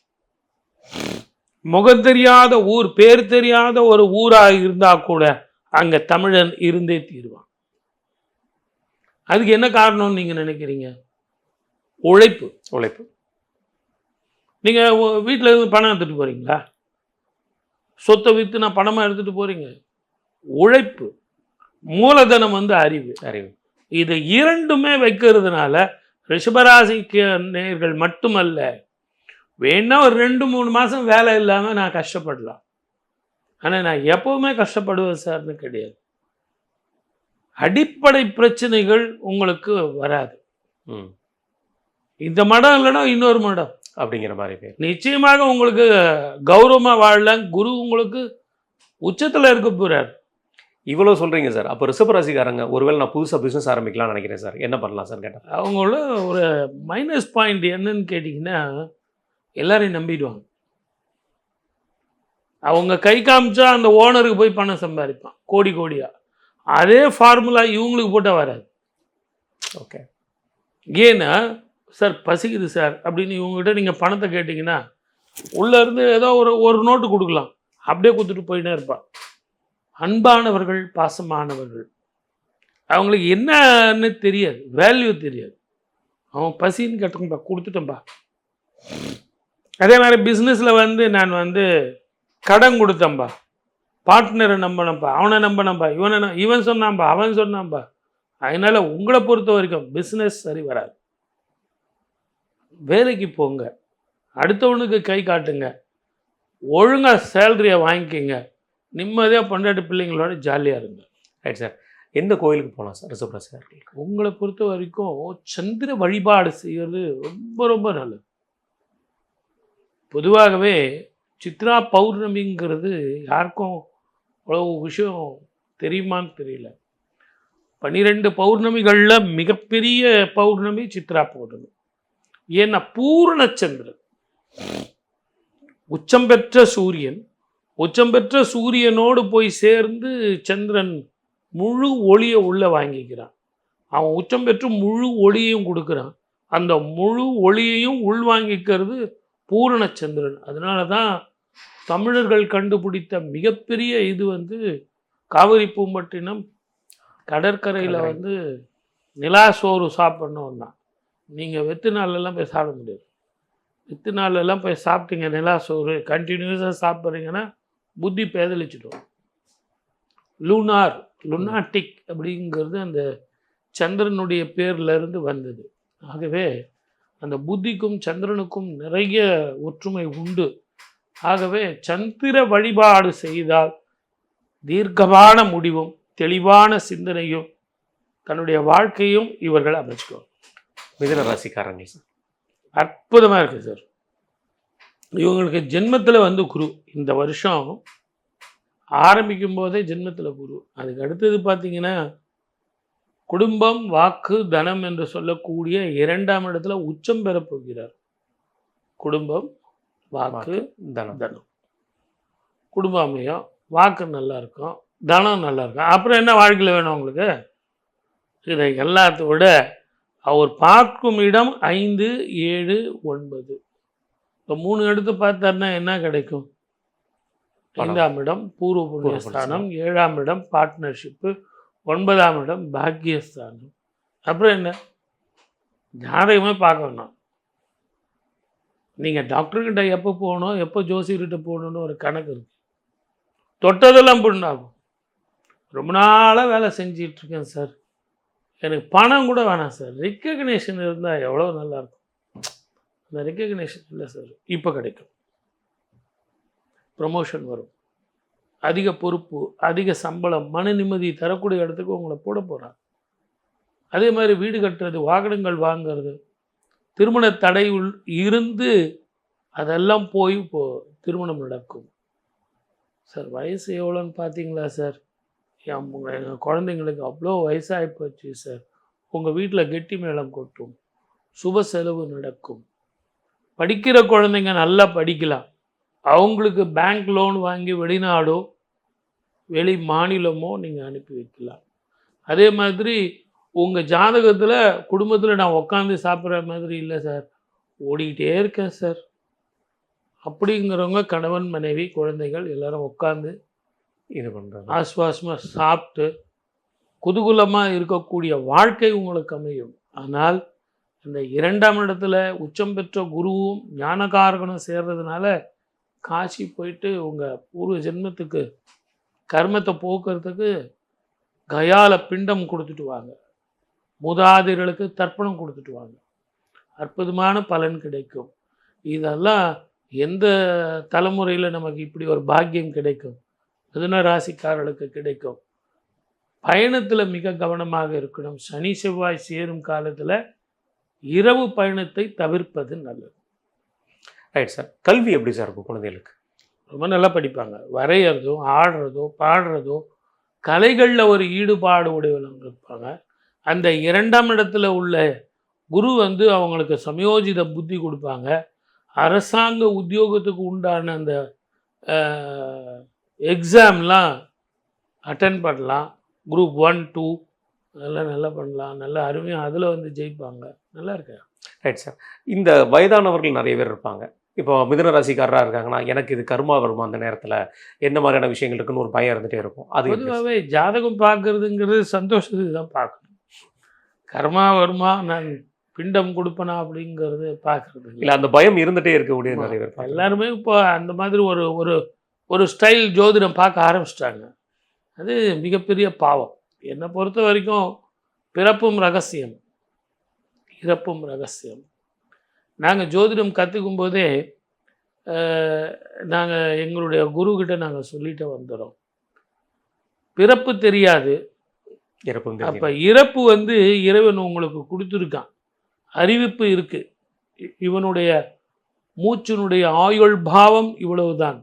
முகம் தெரியாத ஊர், பேர் தெரியாத ஒரு ஊராக இருந்தால் கூட அங்கே தமிழன் இருந்தே தீருவான். அதுக்கு என்ன காரணம்னு நீங்கள் நினைக்கிறீங்க? உழைப்பு. உழைப்பு. நீங்கள் வீட்டில் இருந்து பணம் எடுத்துகிட்டு போகிறீங்களா? சொத்தை விற்று நான் பணமாக எடுத்துகிட்டு போகிறீங்க? உழைப்பு. மூலதனம் வந்து அறிவு. இது இரண்டுமே வைக்கிறதுனால ரிஷபராசிக்கு நேயர்கள் மட்டுமல்ல, வேணா ஒரு 2-3 மாதம் வேலை இல்லாமல் நான் கஷ்டப்படலாம், ஆனால் நான் எப்போவுமே கஷ்டப்படுவேன் சார்னு கிடையாது. அடிப்படை பிரச்சனைகள் உங்களுக்கு வராது. இந்த மடம் இல்லைன்னா இன்னொரு மடம் அப்படிங்கிற மாதிரி பேர். நிச்சயமாக உங்களுக்கு கௌரவமாக வாழலாம். குரு உங்களுக்கு உச்சத்தில் இருக்க போகிறார். இவ்வளோ சொல்கிறீங்க சார். அப்போ ரிஷபராசிக்காரங்க ஒருவேளை நான் புதுசாக பிஸ்னஸ் ஆரம்பிக்கலாம்னு நினைக்கிறேன் சார், என்ன பண்ணலாம் சார் கேட்டேன். அவங்கள ஒரு மைனஸ் பாயிண்ட் என்னன்னு கேட்டிங்கன்னா, எல்லாரையும் நம்பிடுவாங்க. அவங்க கை காமிச்சா அந்த ஓனருக்கு போய் பணம் சம்பாதிப்பான் கோடி கோடியாக. அதே ஃபார்முலா இவங்களுக்கு போட்டால் வராது. ஓகே. ஏன்னா சார் பசிக்குது சார் அப்படின்னு இவங்ககிட்ட நீங்கள் பணத்தை கேட்டிங்கன்னா, உள்ளேருந்து ஏதோ ஒரு நோட்டு கொடுக்கலாம், அப்படியே கொடுத்துட்டு போயிட்டே இருப்பான். அன்பானவர்கள், பாசமானவர்கள், அவங்களுக்கு என்னன்னு தெரியாது, வேல்யூ தெரியாது. அவன் பசின்னு கேட்டோம்பா, கொடுத்துட்டோம்பா. அதே மாதிரி பிஸ்னஸில் வந்து நான் வந்து கடன் கொடுத்தேன்பா, பார்ட்னரை நம்பினப்பா, அவனை நம்பினப்பா, இவன் சொன்னான்பா, அவன் சொன்னான்பா. அதனால் உங்களை பொறுத்த வரைக்கும் பிஸ்னஸ் சரி வராது. வேலைக்கு போங்க, அடுத்தவனுக்கு கை காட்டுங்க, ஒழுங்காக சேலரியை வாங்கிக்கோங்க, நிம்மதியாக பொண்டாட்டி பிள்ளைங்களோட ஜாலியாக இருங்க. Right sir. எந்த கோயிலுக்கு போகலாம் சார் ரிஷபராசிக்காரர்கள்? உங்களை பொறுத்த வரைக்கும் சந்திர வழிபாடு செய்கிறது ரொம்ப ரொம்ப நல்லது. பொதுவாகவே சித்ரா பௌர்ணமிங்கிறது யாருக்கும் அவ்வளோ விஷயம் தெரியுமான்னு தெரியல. 12 பௌர்ணமிகளில் மிகப்பெரிய பௌர்ணமி சித்ரா பௌர்ணமி. ஏன்னா பூரணச்சந்திரன், உச்சம் பெற்ற சூரியன், உச்சம் பெற்ற சூரியனோடு போய் சேர்ந்து சந்திரன் முழு ஒளியை உள்ளே வாங்கிக்கிறான். அவன் உச்சம் பெற்று முழு ஒளியையும் கொடுக்குறான். அந்த முழு ஒளியையும் உள்வாங்கிக்கிறது பூரணச்சந்திரன். அதனால தான் தமிழர்கள் கண்டுபிடித்த மிகப்பெரிய இது வந்து காவிரி பூம்பட்டினம் கடற்கரையில் வந்து நிலா சோறு சாப்பிட்ணுன்னா, நீங்கள் வெத்து நாளெல்லாம் போய் சாப்பிட முடியாது. வெத்து நாளெல்லாம் போய் சாப்பிட்டீங்க நிலா சோறு கண்டினியூஸாக சாப்பிட்றீங்கன்னா புத்தி பேதலிச்சிடும். லூனார் லுனாட்டிக் அப்படிங்கிறது அந்த சந்திரனுடைய பேர்ல இருந்து வந்தது. ஆகவே அந்த புத்திக்கும் சந்திரனுக்கும் நிறைய ஒற்றுமை உண்டு. ஆகவே சந்திர வழிபாடு செய்தால் தீர்க்கமான முடிவும் தெளிவான சிந்தனையும் தன்னுடைய வாழ்க்கையும் இவர்கள் அமைச்சுக்குவாங்க. மிதுன ராசிக்காரங்க சார். அற்புதமாக இருக்குது சார். இவங்களுக்கு ஜென்மத்தில் வந்து குரு இந்த வருஷம் ஆரம்பிக்கும் போதே ஜென்மத்தில் குரு. அதுக்கு அடுத்தது பார்த்தீங்கன்னா குடும்பம், வாக்கு, தனம் என்று சொல்லக்கூடிய 2ஆம் இடத்துல உச்சம் பெறப் போகிறார். குடும்பம், வாக்கு, தனம். குடும்பம் அமையும், வாக்கு நல்லா இருக்கும், தனம் நல்லா இருக்கும். அப்புறம் என்ன வாழ்க்கையில் வேணும் உங்களுக்கு? இதை எல்லாத்தோட அவர் பார்க்கும் இடம் 5, 7, 9. இப்போ 3 எடுத்து பார்த்தாருன்னா என்ன கிடைக்கும்? 5ஆம் இடம் பூர்வ புண்ணியஸ்தானம், 7ஆம் இடம் பார்ட்னர்ஷிப்பு, 9ஆம் இடம் பாக்கியஸ்தானம். அப்புறம் என்ன? ஜாதகமே பார்க்க வேணாம். நீங்கள் டாக்டர்கிட்ட எப்போ போகணும், எப்போ ஜோசியர்கிட்ட போகணுன்னு ஒரு கணக்கு இருக்குது. தொட்டதெல்லாம் புண்ணாகும். ரொம்ப நாளாக வேலை செஞ்சிட்ருக்கேன் சார், எனக்கு பணம் கூட வேணாம் சார், ரெக்கக்னேஷன் இருந்தால் எவ்வளோ நல்லாயிருக்கும். அந்த ரெக்கக்னேஷன் இல்லை சார், இப்போ கிடைக்கும். ப்ரமோஷன் வரும், அதிக பொறுப்பு, அதிக சம்பளம், மன நிம்மதி தரக்கூடிய இடத்துக்கு உங்களை போட போகிறாங்க. அதே மாதிரி வீடு கட்டுறது, வாகனங்கள் வாங்கிறது, திருமண தடை இருந்து அதெல்லாம் போய் இப்போது திருமணம் நடக்கும். சார் வயசு எவ்வளோன்னு பார்த்தீங்களா சார்? எங்கள் குழந்தைங்களுக்கு அவ்வளோ வயசாகி போச்சு சார். உங்கள் வீட்டில் கெட்டி மேளம் கொட்டும், சுப செலவு நடக்கும். படிக்கிற குழந்தைங்க நல்லா படிக்கலாம், அவங்களுக்கு பேங்க் லோன் வாங்கி வெளிநாடோ வெளி மாநிலமோ நீங்கள் அனுப்பி வைக்கலாம். அதே மாதிரி உங்கள் ஜாதகத்தில் குடும்பத்தில் நான் உட்காந்து சாப்பிட்ற மாதிரி இல்லை சார், ஓடிக்கிட்டே இருக்கேன் சார் அப்படிங்கிறவங்க கணவன், மனைவி, குழந்தைகள் எல்லாரும் உட்காந்து இது பண்ணுறாங்க. ஆஸ்வாசமாக சாப்பிட்டு குதூகலமாக இருக்கக்கூடிய வாழ்க்கை உங்களுக்கு அமையும். ஆனால் அந்த 2ஆம் இடத்துல உச்சம் பெற்ற குருவும் ஞானகாரகனும் சேர்றதுனால காசி போயிட்டு உங்கள் பூர்வ ஜென்மத்துக்கு கர்மத்தை போக்குறதுக்கு கயால பிண்டம் கொடுத்துட்டு வாங்க, மூதாதையர்களுக்கு தர்ப்பணம் கொடுத்துட்டு வாங்க, அற்புதமான பலன் கிடைக்கும். இதெல்லாம் எந்த தலைமுறையில் நமக்கு இப்படி ஒரு பாக்கியம் கிடைக்கும்? மிதுன ராசிக்காரர்களுக்கு கிடைக்கும். பயணத்தில் மிக கவனமாக இருக்கணும். சனி செவ்வாய் சேரும் காலத்தில் இரவு பயணத்தை தவிர்ப்பது நல்லது. Right sir. கல்வி எப்படி சார் இருக்கும் குழந்தைகளுக்கு? ரொம்ப நல்லா படிப்பாங்க. வரைகிறதோ, ஆடுறதோ, பாடுறதோ, கலைகளில் ஒரு ஈடுபாடு உடையவங்க இருப்பாங்க. அந்த 2ஆம் இடத்துல உள்ள குரு வந்து அவங்களுக்கு சமயோஜித புத்தி கொடுப்பாங்க. அரசாங்க உத்தியோகத்துக்கு உண்டான அந்த எக்ஸாம்லாம் அட்டன் பண்ணலாம். குரூப் 1, 2 அதெல்லாம் நல்லா பண்ணலாம், நல்லா அருமையாக அதில் வந்து ஜெயிப்பாங்க. நல்லா இருக்கு. Right sir. இந்த வயதானவர்கள் நிறைய பேர் இருப்பாங்க. இப்போ மிதுன ராசிக்காரராக இருக்காங்கன்னா எனக்கு இது கர்மா வருமா, அந்த நேரத்தில் என்ன மாதிரியான விஷயங்கள் இருக்குன்னு ஒரு பயம் இருந்துகிட்டே இருக்கும். அது பொதுவாகவே ஜாதகம் பார்க்குறதுங்கிறது சந்தோஷத்துக்கு தான் பார்க்கணும். கர்மா வருமா, நான் பிண்டம் கொடுப்பனா அப்படிங்கிறது பார்க்குறது இல்லை. அந்த பயம் இருந்துகிட்டே இருக்கக்கூடிய நிறைய பேர் எல்லாருமே இப்போ அந்த மாதிரி ஒரு ஒரு ஒரு ஸ்டைல் ஜோதிடம் பார்க்க ஆரம்பிச்சிட்டாங்க. அது மிகப்பெரிய பாவம். என்னை பொறுத்த வரைக்கும் பிறப்பும் ரகசியம், இறப்பும் ரகசியம். நாங்கள் ஜோதிடம் கற்றுக்கும் போதே நாங்கள் எங்களுடைய குருக்கிட்ட நாங்கள் சொல்லிட்டு வந்துடுறோம், பிறப்பு தெரியாது, இறப்பு. அப்போ இறப்பு வந்து இறைவன் உங்களுக்கு கொடுத்துருக்கான், அறிவிப்பு இருக்குது. இவனுடைய மூச்சினுடைய ஆயுள் பாவம் இவ்வளவுதான்.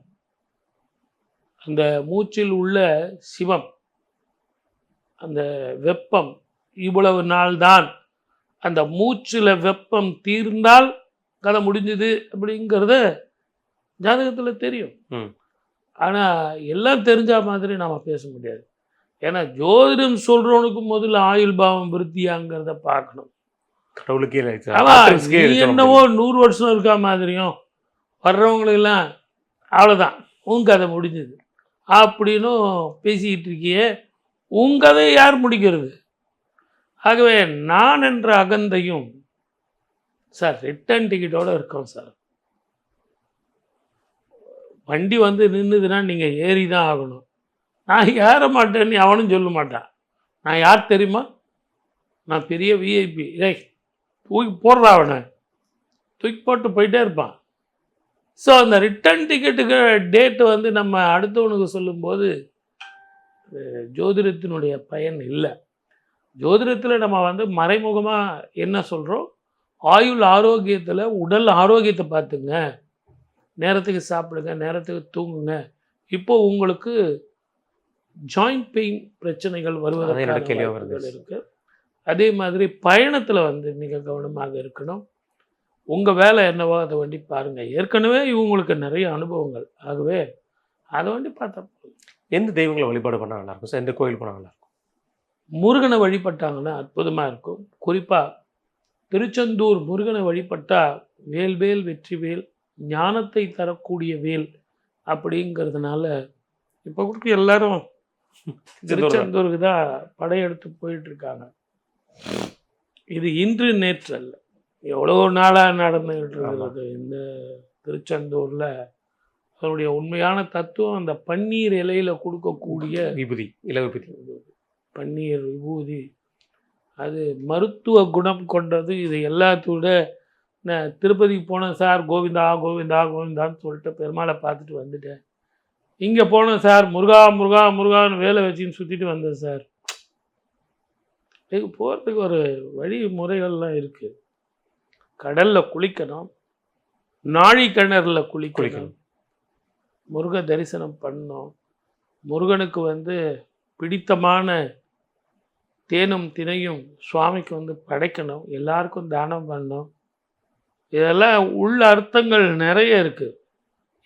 அந்த மூச்சில் உள்ள சிவம், அந்த வெப்பம் இவ்வளவு நாள் தான். அந்த மூச்சில் வெப்பம் தீர்ந்தால் கதை முடிஞ்சுது அப்படிங்கிறத ஜாதகத்தில் தெரியும். ஆனால் எல்லாம் தெரிஞ்ச மாதிரி நாம் பேச முடியாது. ஏன்னா ஜோதிடம் சொல்கிறவனுக்கு முதல்ல ஆயுள் பாவம் விருத்தியாங்கிறத பார்க்கணும். கடவுளுக்கே என்னவோ 100 வருஷம் இருக்கா மாதிரியும் வர்றவங்களுக்கெல்லாம் அவ்வளோதான் உன் கதை முடிஞ்சுது அப்படின்னு பேசிக்கிட்டு இருக்கியே, உன் கதையை யார் முடிக்கிறது? ஆகவே நான் என்ற அகந்தையும் சார் ரிட்டர்ன் டிக்கெட்டோடு இருக்கோம் சார். வண்டி வந்து நின்றுதுன்னா நீங்கள் ஏறி தான் ஆகணும். நான் ஏற மாட்டேன்னு அவனும் சொல்ல மாட்டான். நான் யார் தெரியுமா? நான் பெரிய விஐபி. ஏய் தூக்கி போடுறா அவனை, தூக்கி போட்டு போயிட்டே இருப்பான். ஸோ அந்த ரிட்டர்ன் டிக்கெட்டுக்கு டேட்டு வந்து நம்ம அடுத்தவனுக்கு சொல்லும்போது ஜோதிடத்தினுடைய பயன் இல்லை. ஜோதிடத்தில் நம்ம வந்து மறைமுகமாக என்ன சொல்கிறோம், ஆயுள் ஆரோக்கியத்தில் உடல் ஆரோக்கியத்தை பார்த்துங்க, நேரத்துக்கு சாப்பிடுங்க, நேரத்துக்கு தூங்குங்க. இப்போது உங்களுக்கு ஜாயிண்ட் பெயின் பிரச்சனைகள் வருவதற்கான வாய்ப்புகள் இருக்குது. அதே மாதிரி பயணத்தில் வந்து மிக கவனமாக இருக்கணும். உங்கள் வேலை என்னவோ அதை வண்டி பாருங்கள். ஏற்கனவே இவங்களுக்கு நிறைய அனுபவங்கள், ஆகவே அதை வண்டி பார்த்தா எந்த தெய்வங்களை வழிபாடு பண்ணால் நல்லாயிருக்கும் சார்? எந்த கோயில் போனால் நல்லாயிருக்கும்? முருகனை வழிபட்டாங்கன்னா அற்புதமாக இருக்கும். குறிப்பாக திருச்செந்தூர் முருகனை வழிபட்டால் வேல்வேல் வெற்றிவேல், ஞானத்தை தரக்கூடிய வேல் அப்படிங்கிறதுனால இப்போ கூட எல்லாரும் திருச்செந்தூருக்கு தான் படையெடுத்து போயிட்டுருக்காங்க. இது இன்று நேற்று அல்ல, எவ்வளோ நாளாக நடந்துகிட்டு இருக்கிறது. இந்த திருச்செந்தூரில் அதனுடைய உண்மையான தத்துவம் அந்த பன்னீர் இலையில் கொடுக்கக்கூடிய விபூதி, இலை விபூதி, பன்னீர் விபூதி, அது மருத்துவ குணம் கொண்டது. இது எல்லாத்தோட நான் திருப்பதிக்கு போனேன் சார், கோவிந்தா கோவிந்தா கோவிந்தான்னு சொல்லிட்டு பெருமாளை பார்த்துட்டு வந்துட்டேன். இங்கே போனேன் சார், முருகா முருகா முருகான்னு வேலை வச்சுன்னு சுற்றிட்டு வந்தேன் சார். இதுக்கு போகிறதுக்கு ஒரு வழிமுறைகள்லாம் இருக்குது. கடலில் குளிக்கணும், நாழி கிணறுல குளிக்கணும், முருக தரிசனம் பண்ணணும், முருகனுக்கு வந்து பிடித்தமான தேனும் தினையும் சுவாமிக்கு வந்து படைக்கணும், எல்லாருக்கும் தானம் பண்ணணும். இதெல்லாம் உள்ள அர்த்தங்கள் நிறைய இருக்குது.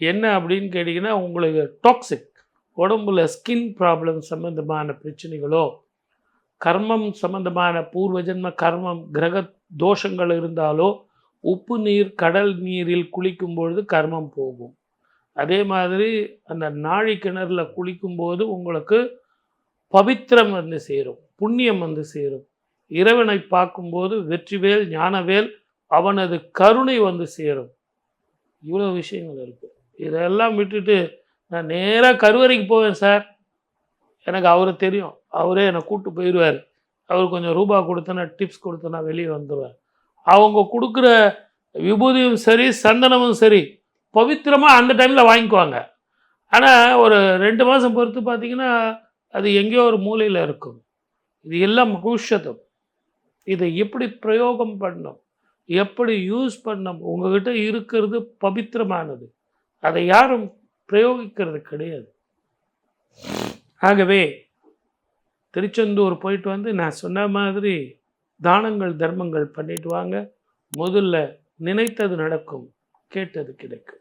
என்ன அப்படின்னு கேட்டிங்கன்னா, உங்களுக்கு டாக்ஸிக் உடம்புல ஸ்கின் ப்ராப்ளம் சம்மந்தமான பிரச்சனைகளோ, கர்மம் சம்பந்தமான பூர்வ ஜென்ம கர்மம் கிரக தோஷங்கள் இருந்தாலோ உப்பு நீர் கடல் நீரில் குளிக்கும் பொழுது கர்மம் போகும். அதே மாதிரி அந்த நாழி கிணறுல குளிக்கும்போது உங்களுக்கு பவித்திரம் வந்து சேரும், புண்ணியம் வந்து சேரும். இறைவனை பார்க்கும்போது வெற்றிவேல் ஞானவேல் அவனது கருணை வந்து சேரும். இவ்வளோ விஷயங்கள் இருக்குது. இதெல்லாம் விட்டுட்டு நான் நேராக கருவறைக்கு போவேன் சார், எனக்கு அவரை தெரியும், அவரே என்னை கூப்பிட்டு போயிடுவார், அவர் கொஞ்சம் ரூபா கொடுத்தனா டிப்ஸ் கொடுத்தனா வெளியே வந்துடுவார். அவங்க கொடுக்குற விபூதியும் சரி சந்தனமும் சரி பவித்திரமாக அந்த டைமில் வாங்கிக்குவாங்க. ஆனால் ஒரு 2 மாதம் பொறுத்து பார்த்தீங்கன்னா அது எங்கேயோ ஒரு மூலையில் இருக்கும். இது எல்லாம் மகுஷதம். இதை எப்படி பிரயோகம் பண்ணணும், எப்படி யூஸ் பண்ணணும், உங்ககிட்ட இருக்கிறது பவித்திரமானது, அதை யாரும் பிரயோகிக்கிறது கிடையாது. ஆகவே திருச்செந்தூர் போயிட்டு வந்து நான் சொன்ன மாதிரி தானங்கள் தர்மங்கள் பண்ணிட்டு வாங்க. முதல்ல நினைத்தது நடக்கும், கேட்டது கிடைக்கும்.